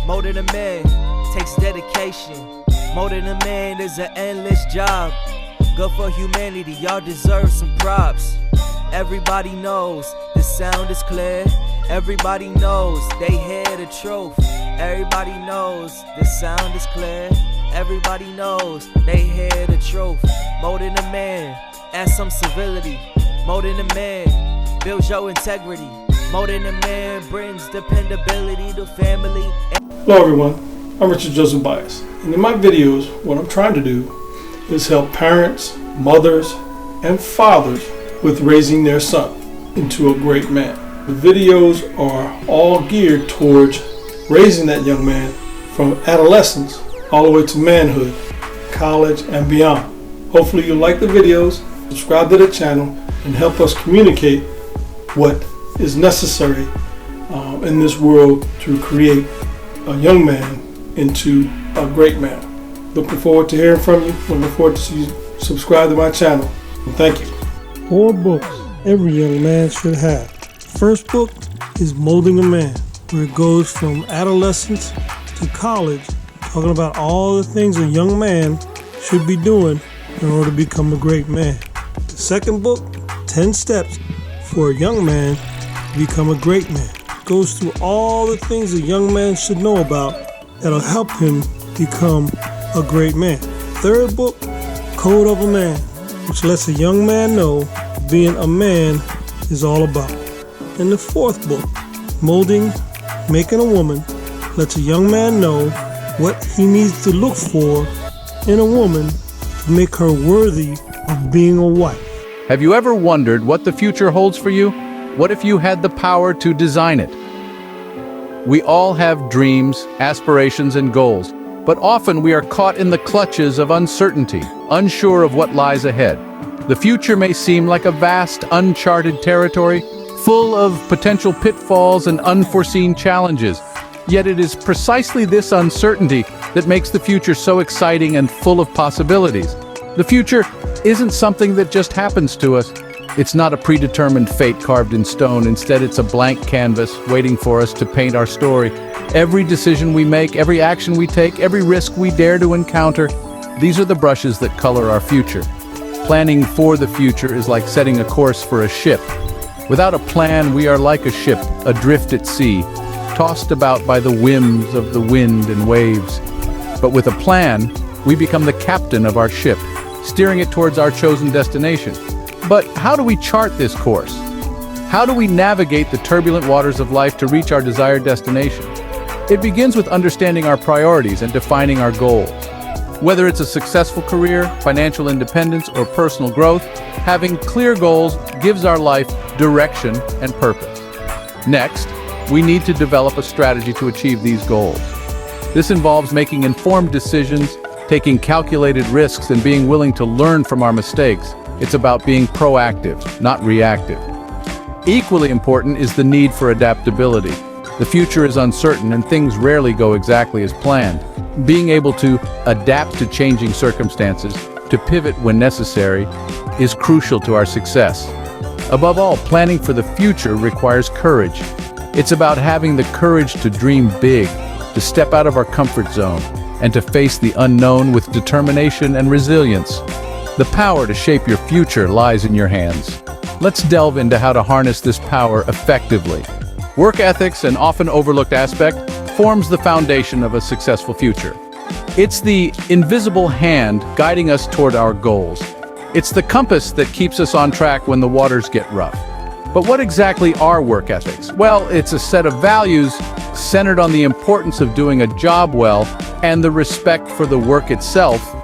More than a man takes dedication. More than a man is an endless job. Good for humanity, y'all deserve some props. Everybody knows the sound is clear. Everybody knows they hear the truth. Everybody knows the sound is clear. Everybody knows they hear the truth. More than a man, add some civility. More than a man, builds your integrity. More than a man, brings dependability to family. Hello everyone, I'm Richard Joseph Bias, and in my videos what I'm trying to do is help parents, mothers, and fathers with raising their son into a great man. The videos are all geared towards raising that young man from adolescence all the way to manhood, college, and beyond. Hopefully you'll like the videos, subscribe to the channel, and help us communicate what is necessary in this world to create a young man into a great man. Looking forward to hearing from you. Looking forward to see you subscribe to my channel. And thank you. 4 books every young man should have. The first book is Molding a Man, where it goes from adolescence to college, talking about all the things a young man should be doing in order to become a great man. The second book, 10 Steps for a Young Man to Become a Great Man, goes through all the things a young man should know about that'll help him become a great man. Third book, Code of a Man, which lets a young man know what being a man is all about. And the fourth book, Molding, Making a Woman, lets a young man know what he needs to look for in a woman to make her worthy of being a wife. Have you ever wondered what the future holds for you? What if you had the power to design it? We all have dreams, aspirations, and goals, but often we are caught in the clutches of uncertainty, unsure of what lies ahead. The future may seem like a vast, uncharted territory, full of potential pitfalls and unforeseen challenges. Yet it is precisely this uncertainty that makes the future so exciting and full of possibilities. The future isn't something that just happens to us. It's not a predetermined fate carved in stone. Instead, it's a blank canvas waiting for us to paint our story. Every decision we make, every action we take, every risk we dare to encounter, these are the brushes that color our future. Planning for the future is like setting a course for a ship. Without a plan, we are like a ship adrift at sea, tossed about by the whims of the wind and waves. But with a plan, we become the captain of our ship, steering it towards our chosen destination. But how do we chart this course? How do we navigate the turbulent waters of life to reach our desired destination? It begins with understanding our priorities and defining our goals. Whether it's a successful career, financial independence, or personal growth, having clear goals gives our life direction and purpose. Next, we need to develop a strategy to achieve these goals. This involves making informed decisions, taking calculated risks, and being willing to learn from our mistakes. It's about being proactive, not reactive. Equally important is the need for adaptability. The future is uncertain and things rarely go exactly as planned. Being able to adapt to changing circumstances, to pivot when necessary, is crucial to our success. Above all, planning for the future requires courage. It's about having the courage to dream big, to step out of our comfort zone, and to face the unknown with determination and resilience. The power to shape your future lies in your hands. Let's delve into how to harness this power effectively. Work ethics, an often overlooked aspect, forms the foundation of a successful future. It's the invisible hand guiding us toward our goals. It's the compass that keeps us on track when the waters get rough. But what exactly are work ethics? Well, it's a set of values centered on the importance of doing a job well and the respect for the work itself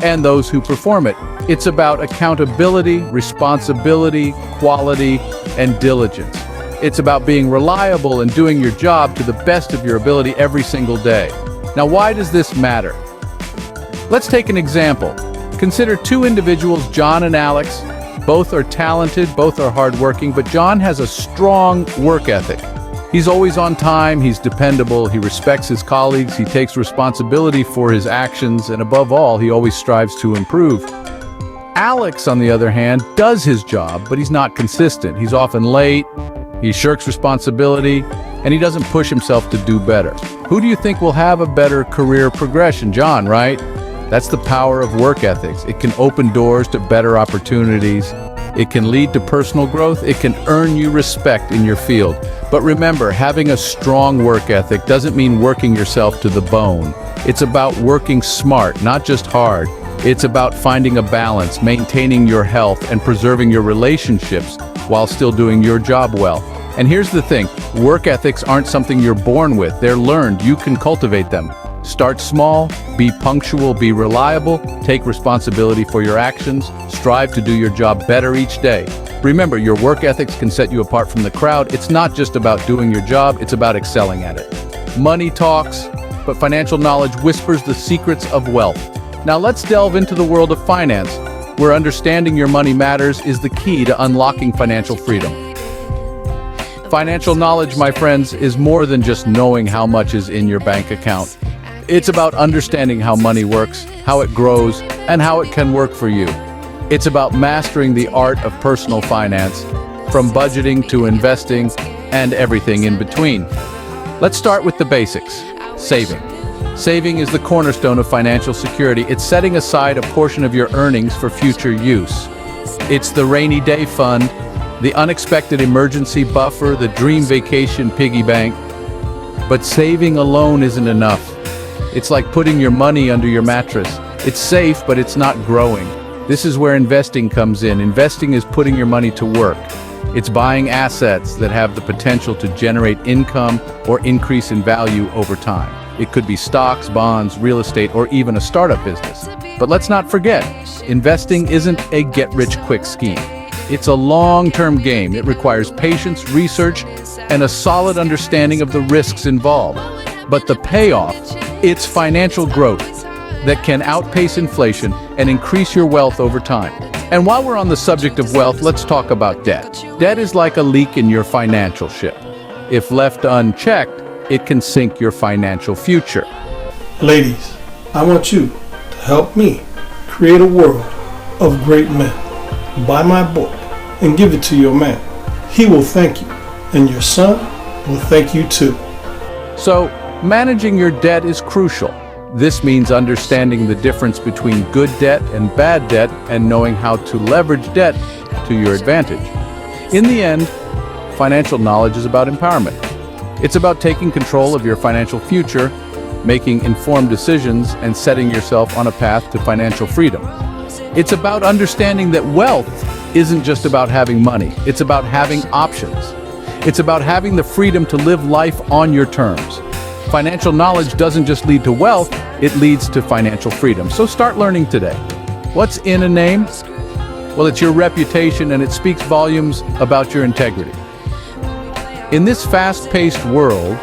and those who perform it. It's about accountability, responsibility, quality, and diligence. It's about being reliable and doing your job to the best of your ability every single day. Now, why does this matter? Let's take an example. Consider 2 individuals, John and Alex. Both are talented, both are hardworking, but John has a strong work ethic. He's always on time, he's dependable, he respects his colleagues, he takes responsibility for his actions, and above all, he always strives to improve. Alex, on the other hand, does his job, but he's not consistent. He's often late, he shirks responsibility, and he doesn't push himself to do better. Who do you think will have a better career progression? John, right? That's the power of work ethics. It can open doors to better opportunities. It can lead to personal growth. It can earn you respect in your field. But remember, having a strong work ethic doesn't mean working yourself to the bone. It's about working smart, not just hard. It's about finding a balance, maintaining your health, and preserving your relationships while still doing your job well. And here's the thing, work ethics aren't something you're born with. They're learned. You can cultivate them. Start small, be punctual, be reliable, take responsibility for your actions, strive to do your job better each day. Remember, your work ethics can set you apart from the crowd. It's not just about doing your job, it's about excelling at it. Money talks, but financial knowledge whispers the secrets of wealth. Now let's delve into the world of finance, where understanding your money matters is the key to unlocking financial freedom. Financial knowledge, my friends, is more than just knowing how much is in your bank account. It's about understanding how money works, how it grows, and how it can work for you. It's about mastering the art of personal finance, from budgeting to investing and everything in between. Let's start with the basics, saving. Saving is the cornerstone of financial security. It's setting aside a portion of your earnings for future use. It's the rainy day fund, the unexpected emergency buffer, the dream vacation piggy bank. But saving alone isn't enough. It's like putting your money under your mattress. It's safe, but it's not growing. This is where investing comes in. Investing is putting your money to work. It's buying assets that have the potential to generate income or increase in value over time. It could be stocks, bonds, real estate, or even a startup business. But let's not forget, investing isn't a get-rich-quick scheme. It's a long-term game. It requires patience, research, and a solid understanding of the risks involved. But the payoff, it's financial growth that can outpace inflation and increase your wealth over time. And while we're on the subject of wealth, let's talk about debt. Debt is like a leak in your financial ship. If left unchecked, it can sink your financial future. Ladies, I want you to help me create a world of great men. Buy my book and give it to your man. He will thank you, and your son will thank you too. So, managing your debt is crucial. This means understanding the difference between good debt and bad debt and knowing how to leverage debt to your advantage. In the end, financial knowledge is about empowerment. It's about taking control of your financial future, making informed decisions, and setting yourself on a path to financial freedom. It's about understanding that wealth isn't just about having money. It's about having options. It's about having the freedom to live life on your terms. Financial knowledge doesn't just lead to wealth, it leads to financial freedom. So start learning today. What's in a name? Well, it's your reputation, and it speaks volumes about your integrity. In this fast-paced world,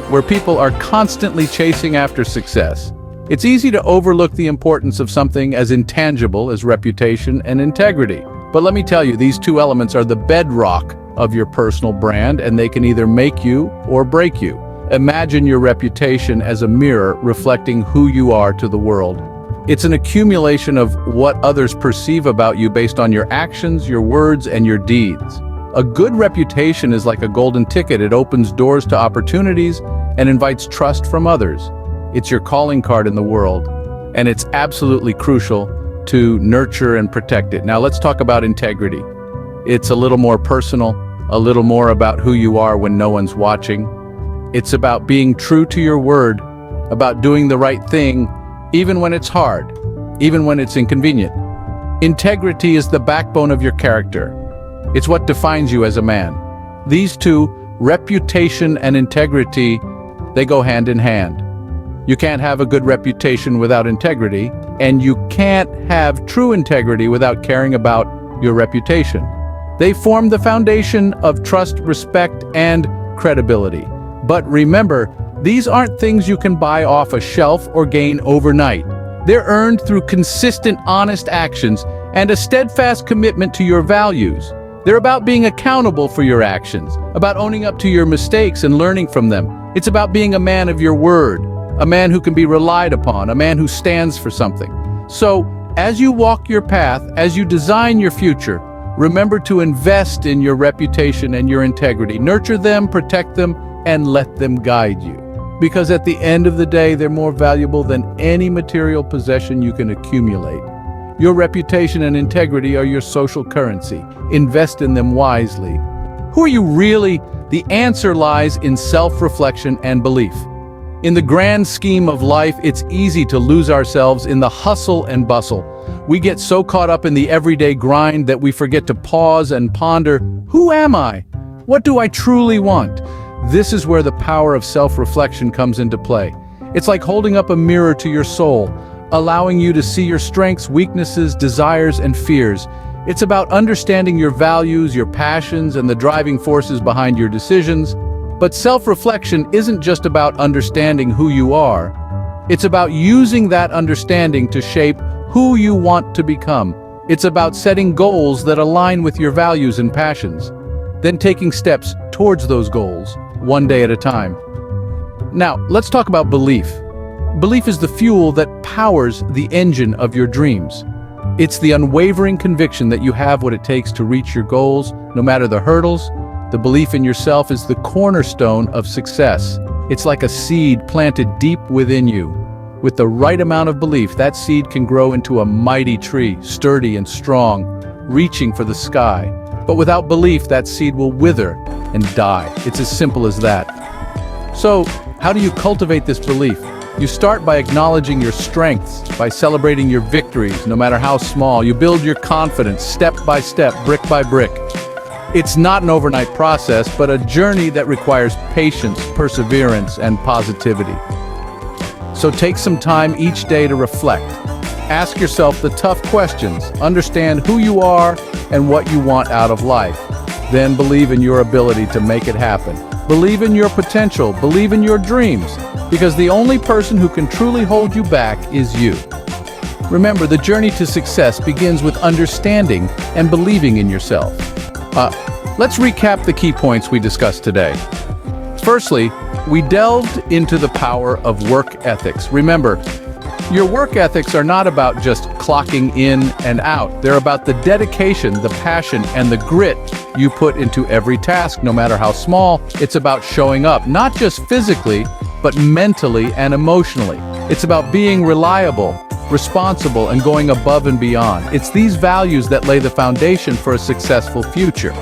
where people are constantly chasing after success, it's easy to overlook the importance of something as intangible as reputation and integrity. But let me tell you, these two elements are the bedrock of your personal brand, and they can either make you or break you. Imagine your reputation as a mirror reflecting who you are to the world. It's an accumulation of what others perceive about you based on your actions, your words, and your deeds. A good reputation is like a golden ticket. It opens doors to opportunities and invites trust from others. It's your calling card in the world, and it's absolutely crucial to nurture and protect it. Now let's talk about integrity. It's a little more personal, a little more about who you are when no one's watching. It's about being true to your word, about doing the right thing, even when it's hard, even when it's inconvenient. Integrity is the backbone of your character. It's what defines you as a man. These two, reputation and integrity, they go hand in hand. You can't have a good reputation without integrity, and you can't have true integrity without caring about your reputation. They form the foundation of trust, respect, and credibility. But remember, these aren't things you can buy off a shelf or gain overnight. They're earned through consistent, honest actions and a steadfast commitment to your values. They're about being accountable for your actions, about owning up to your mistakes and learning from them. It's about being a man of your word, a man who can be relied upon, a man who stands for something. So, as you walk your path, as you design your future, remember to invest in your reputation and your integrity. Nurture them, protect them, and let them guide you. Because at the end of the day, they're more valuable than any material possession you can accumulate. Your reputation and integrity are your social currency. Invest in them wisely. Who are you really? The answer lies in self-reflection and belief. In the grand scheme of life, it's easy to lose ourselves in the hustle and bustle. We get so caught up in the everyday grind that we forget to pause and ponder, who am I? What do I truly want? This is where the power of self-reflection comes into play. It's like holding up a mirror to your soul, allowing you to see your strengths, weaknesses, desires, and fears. It's about understanding your values, your passions, and the driving forces behind your decisions. But self-reflection isn't just about understanding who you are. It's about using that understanding to shape who you want to become. It's about setting goals that align with your values and passions, then taking steps towards those goals, one day at a time. Now, let's talk about belief. Belief is the fuel that powers the engine of your dreams. It's the unwavering conviction that you have what it takes to reach your goals, no matter the hurdles. The belief in yourself is the cornerstone of success. It's like a seed planted deep within you. With the right amount of belief, that seed can grow into a mighty tree, sturdy and strong, reaching for the sky. But without belief, that seed will wither and die. It's as simple as that. So, how do you cultivate this belief? You start by acknowledging your strengths, by celebrating your victories, no matter how small. You build your confidence step by step, brick by brick. It's not an overnight process, but a journey that requires patience, perseverance, and positivity. So take some time each day to reflect. Ask yourself the tough questions. Understand who you are and what you want out of life. Then believe in your ability to make it happen. Believe in your potential. Believe in your dreams. Because the only person who can truly hold you back is you. Remember, the journey to success begins with understanding and believing in yourself. Let's recap the key points we discussed today. Firstly, we delved into the power of work ethics. Remember, your work ethics are not about just clocking in and out. They're about the dedication, the passion, and the grit you put into every task, no matter how small. It's about showing up, not just physically, but mentally and emotionally. It's about being reliable, responsible, and going above and beyond. It's these values that lay the foundation for a successful future.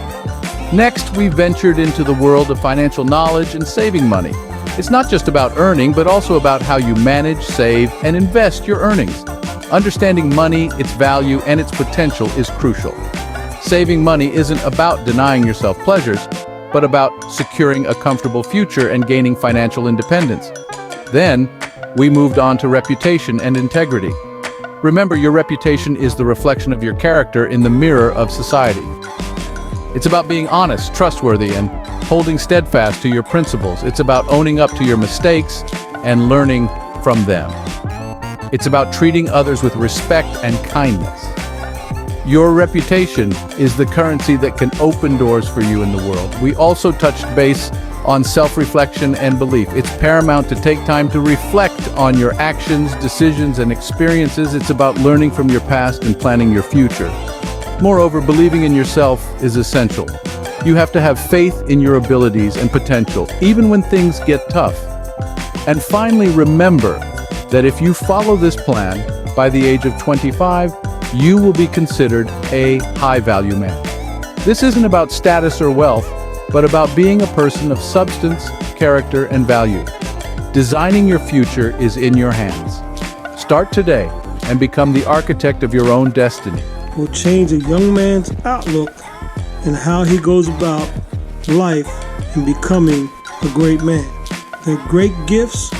Next, we ventured into the world of financial knowledge and saving money. It's not just about earning, but also about how you manage, save, and invest your earnings. Understanding money, its value, and its potential is crucial. Saving money isn't about denying yourself pleasures, but about securing a comfortable future and gaining financial independence. Then, we moved on to reputation and integrity. Remember, your reputation is the reflection of your character in the mirror of society. It's about being honest, trustworthy, and holding steadfast to your principles. It's about owning up to your mistakes and learning from them. It's about treating others with respect and kindness. Your reputation is the currency that can open doors for you in the world. We also touched base on self-reflection and belief. It's paramount to take time to reflect on your actions, decisions, and experiences. It's about learning from your past and planning your future. Moreover, believing in yourself is essential. You have to have faith in your abilities and potential, even when things get tough. And finally, remember that if you follow this plan, by the age of 25, you will be considered a high-value man. This isn't about status or wealth, but about being a person of substance, character, and value. Designing your future is in your hands. Start today and become the architect of your own destiny. Will change a young man's outlook and how he goes about life and becoming a great man. They're great gifts,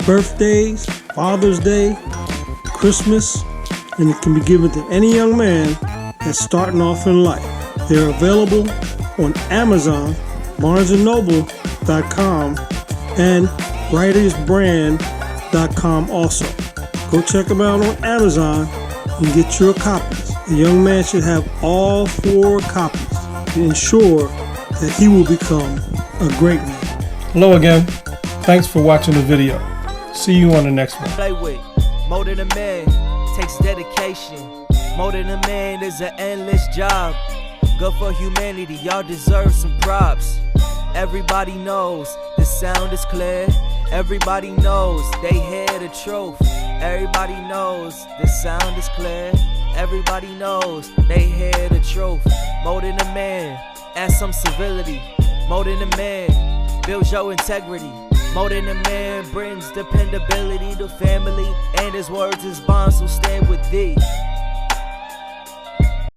birthdays, Father's Day, Christmas, and it can be given to any young man that's starting off in life. They're available on Amazon, BarnesandNoble.com, and WritersBrand.com also. Go check them out on Amazon and get your copies. A young man should have all 4 copies to ensure that he will become a great man. Hello again. Thanks for watching the video. See you on the next one. Play with more than a man takes dedication. More than a man is an endless job. Good for humanity, y'all deserve some props. Everybody knows the the sound is clear. Everybody knows they hear the truth. Everybody knows the sound is clear. Everybody knows they hear the truth. More than a man, add some civility. More than a man, builds your integrity. More than a man, brings dependability to family. And his words is bonds will stand with thee.